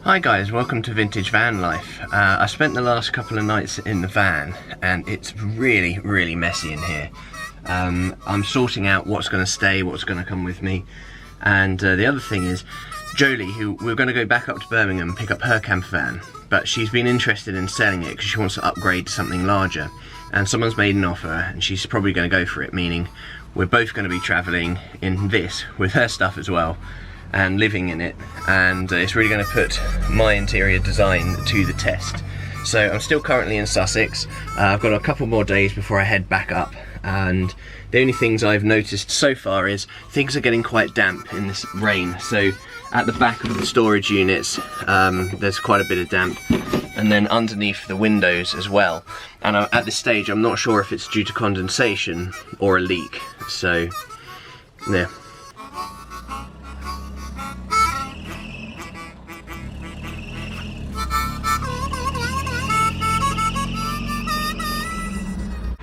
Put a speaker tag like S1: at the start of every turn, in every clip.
S1: Hi guys, welcome to Vintage Van Life. I spent the last couple of nights in the van and it's really messy in here. I'm sorting out what's going to stay, what's going to come with me, and the other thing is Jolie, who we're going to go back up to Birmingham and pick up her camper van, but she's been interested in selling it because she wants to upgrade to something larger, and someone's made an offer and she's probably going to go for it, meaning we're both going to be travelling in this with her stuff as well and living in it, and it's really going to put my interior design to the test. So I'm still currently in Sussex. I've got a couple more days before I head back up, and the only things I've noticed so far is things are getting quite damp in this rain. So at the back of the storage units there's quite a bit of damp, and then underneath the windows as well, and at this stage I'm not sure if it's due to condensation or a leak. So yeah.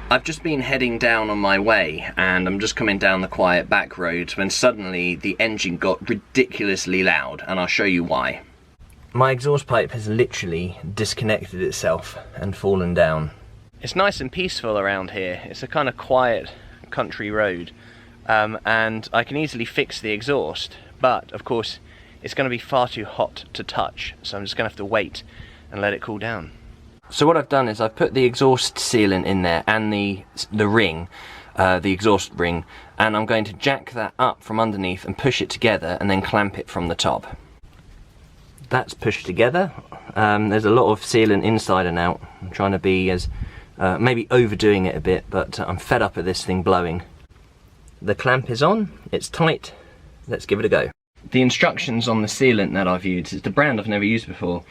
S1: I've just been heading down on my way and I'm just coming down the quiet back roads when suddenly the engine got ridiculously loud, and I'll show you why. My exhaust pipe has literally disconnected itself and fallen down. It's nice and peaceful around here. It's a kind of quiet country road, and I can easily fix the exhaust, but of course it's going to be far too hot to touch, so I'm just going to have to wait and let it cool down. So what I've done is I've put the exhaust sealant in there and the ring, the exhaust ring, and I'm going to jack that up from underneath and push it together and then clamp it from the top. That's pushed together. There's a lot of sealant inside and out. I'm trying to be as, maybe overdoing it a bit, but I'm fed up of this thing blowing. The clamp is on, it's tight, let's give it a go. The instructions on the sealant that I've used, it's the brand I've never used before,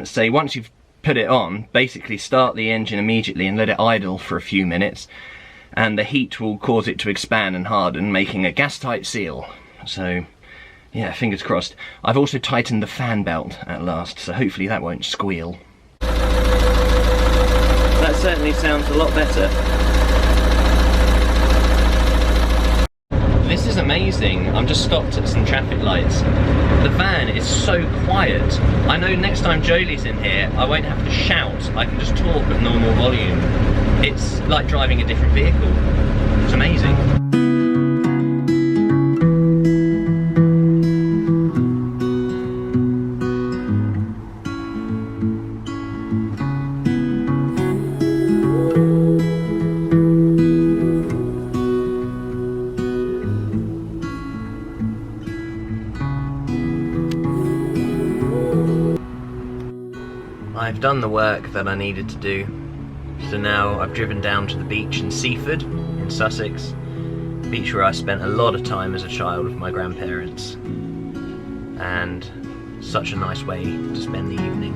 S1: say once you've put it on, basically start the engine immediately and let it idle for a few minutes, and the heat will cause it to expand and harden, making a gas-tight seal. So yeah, fingers crossed. I've also tightened the fan belt at last, so hopefully that won't squeal. That certainly sounds a lot better. This is amazing. I'm just stopped at some traffic lights. The van is so quiet. I know next time Jolie's in here, I won't have to shout. I can just talk at normal volume. It's like driving a different vehicle. It's amazing. I've done the work that I needed to do, so now I've driven down to the beach in Seaford in Sussex, beach where I spent a lot of time as a child with my grandparents, and such a nice way to spend the evening.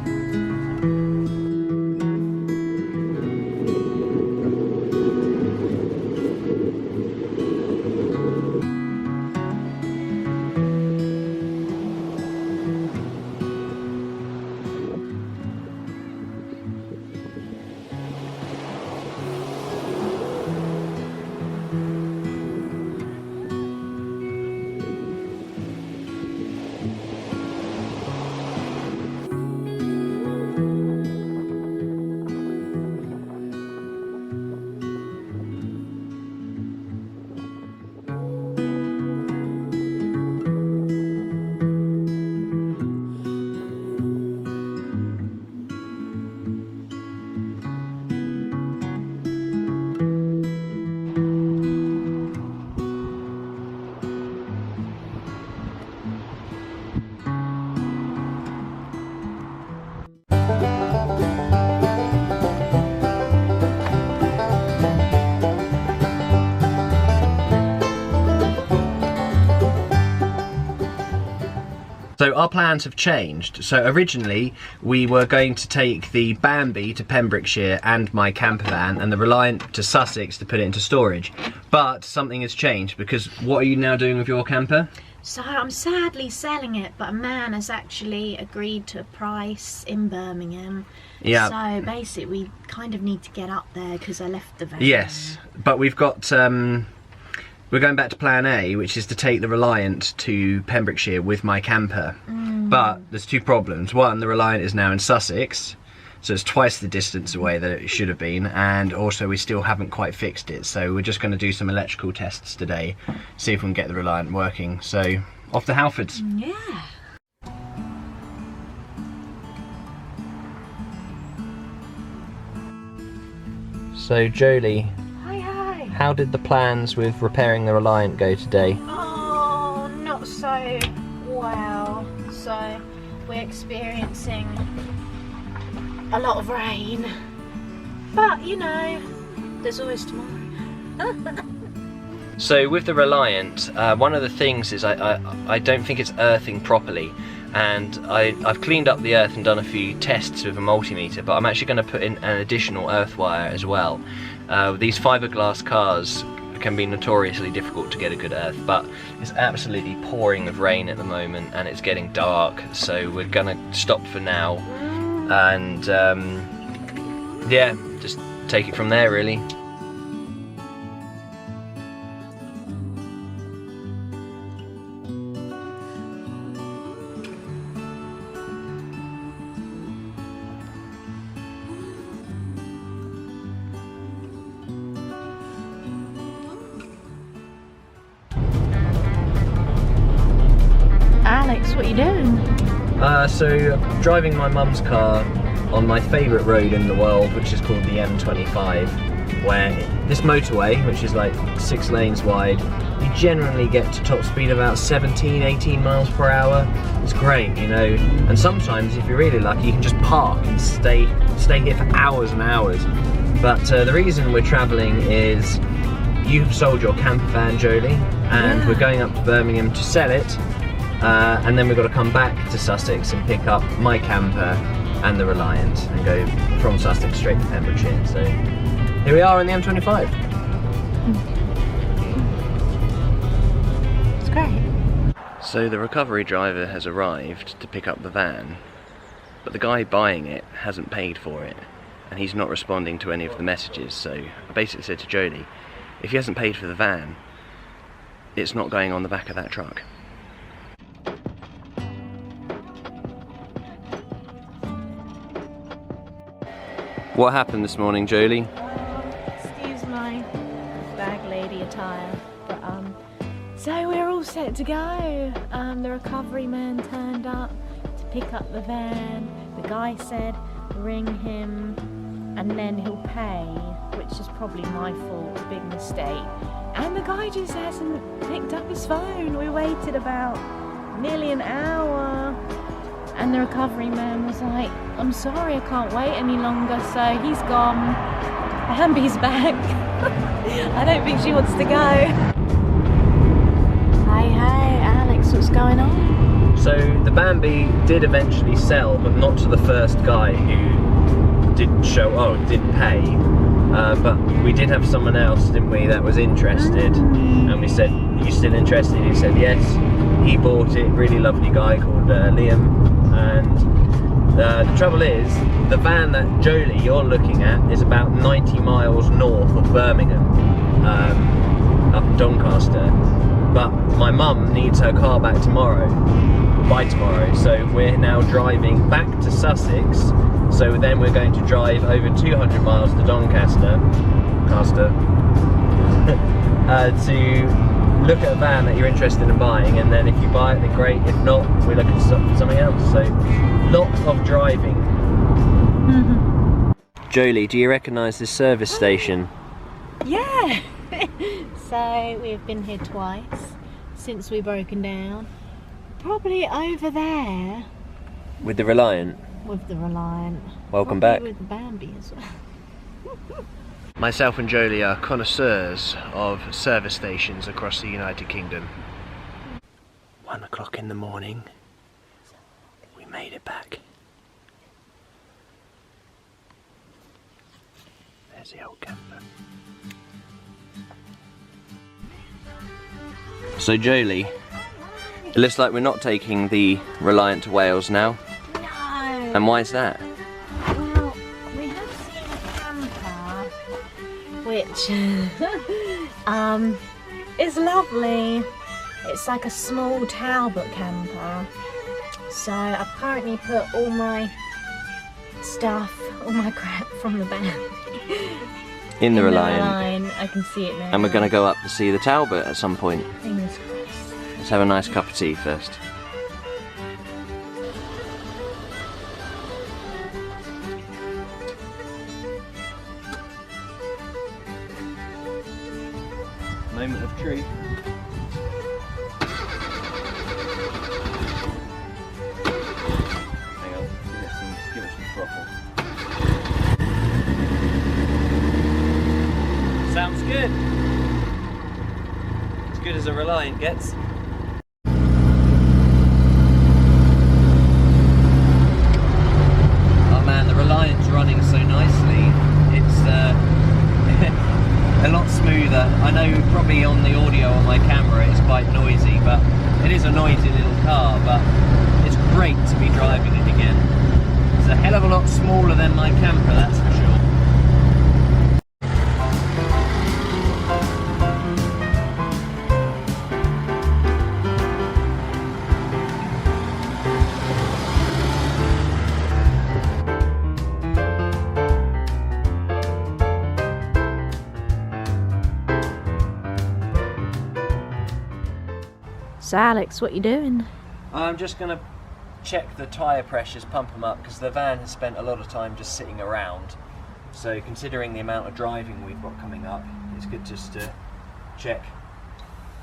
S1: So our plans have changed. So originally we were going to take the Bambi to Pembrokeshire and my camper van, and the Reliant to Sussex to put it into storage. But something has changed, because what are you now doing with your camper?
S2: So I'm sadly selling it, but a man has actually agreed to a price in Birmingham.
S1: Yeah.
S2: So basically we kind of need to get up there because I left the van.
S1: Yes, but we've got we're going back to plan A, which is to take the Reliant to Pembrokeshire with my camper. But there's two problems. One, the Reliant is now in Sussex, so it's twice the distance away that it should have been, and also we still haven't quite fixed it, so we're just going to do some electrical tests today, see if we can get the Reliant working. So off to Halfords.
S2: Yeah.
S1: So Jolie,
S2: Hi.
S1: how did the plans with repairing the Reliant go today?
S2: Oh, not so well. So we're experiencing a lot of rain, but you know, there's always tomorrow.
S1: So with the Reliant, one of the things is I don't think it's earthing properly, and I've cleaned up the earth and done a few tests with a multimeter, but I'm actually going to put in an additional earth wire as well. These fiberglass cars can be notoriously difficult to get a good earth, but it's absolutely pouring with rain at the moment and it's getting dark, so we're going to stop for now and yeah, just take it from there really.
S2: Alex, what are you doing?
S1: So driving my mum's car on my favourite road in the world, which is called the M25, where this motorway, which is like 6 lanes wide, you generally get to top speed about 17, 18 miles per hour. It's great, you know, and sometimes if you're really lucky you can just park and stay here for hours and hours. But the reason we're travelling is you've sold your camper van, Jolie, and we're going up to Birmingham to sell it. And then we've got to come back to Sussex and pick up my camper and the Reliant and go from Sussex straight to Pembrokeshire. So here we are on the M25.
S2: It's great.
S1: So the recovery driver has arrived to pick up the van, but the guy buying it hasn't paid for it and he's not responding to any of the messages. So I basically said to Jolie, if he hasn't paid for the van, it's not going on the back of that truck. What happened this morning, Jolie?
S2: Excuse my bag lady attire, but so we're all set to go. The recovery man turned up to pick up the van. The guy said ring him and then he'll pay, which is probably my fault, big mistake. And the guy just hasn't picked up his phone. We waited about nearly an hour. And the recovery man was like, I'm sorry, I can't wait any longer, so he's gone. Bambi's back. I don't think she wants to go. Hey, Alex, what's going on?
S1: So the Bambi did eventually sell, but not to the first guy who didn't pay. But we did have someone else, didn't we, that was interested. And we said, are you still interested? He said yes. He bought it, really lovely guy called Liam. And the trouble is, the van that Jolie you're looking at is about 90 miles north of Birmingham, up in Doncaster. But my mum needs her car back by tomorrow, so we're now driving back to Sussex. So then we're going to drive over 200 miles to Doncaster, to look at a van that you're interested in buying, and then if you buy it, then great. If not, we look at something else. So, lots of driving. Jolie, do you recognise this service station?
S2: Yeah. So we've been here twice since we've broken down. Probably over there.
S1: With the Reliant?
S2: With the Reliant.
S1: Welcome
S2: Probably
S1: back.
S2: With the Bambi as well.
S1: Myself and Jolie are connoisseurs of service stations across the United Kingdom. 1 o'clock in the morning. We made it back. There's the old camper. So Jolie, it looks like we're not taking the Reliant to Wales now.
S2: No.
S1: And why is that?
S2: Well, we have seen a camper, which is lovely. It's like a small Talbot camper, So I've currently put all my stuff, all my crap from the van
S1: In the Reliant.
S2: Reliant. I can see it now.
S1: And we're going to go up to see the Talbot at some point.
S2: Fingers crossed.
S1: Let's have a nice cup of tea first. Moment of truth. Hang on, give it some throttle. Sounds good. As good as a Reliant gets. Oh man, the Reliant's running so nicely. It's a lot smoother. I know probably on the audio on my camera it's quite noisy, but it is a noisy little car, but it's great to be driving it again. It's a hell of a lot smaller than my camper, that's for sure.
S2: So Alex, what you doing?
S1: I'm just going to check the tyre pressures, pump them up, because the van has spent a lot of time just sitting around. So considering the amount of driving we've got coming up, it's good just to check.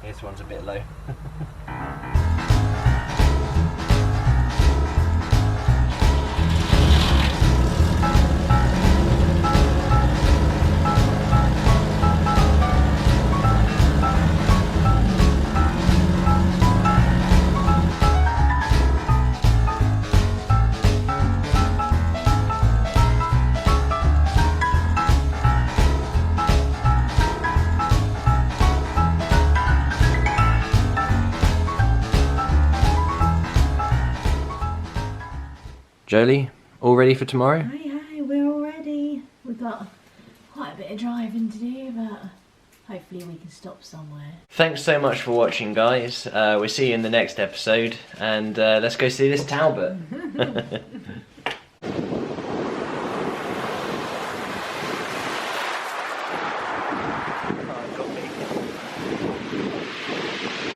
S1: This one's a bit low. Jolie, all ready for tomorrow?
S2: Hey, we're all ready. We've got quite a bit of driving to do, but hopefully we can stop somewhere.
S1: Thanks so much for watching, guys. We'll see you in the next episode, and let's go see this Talbot.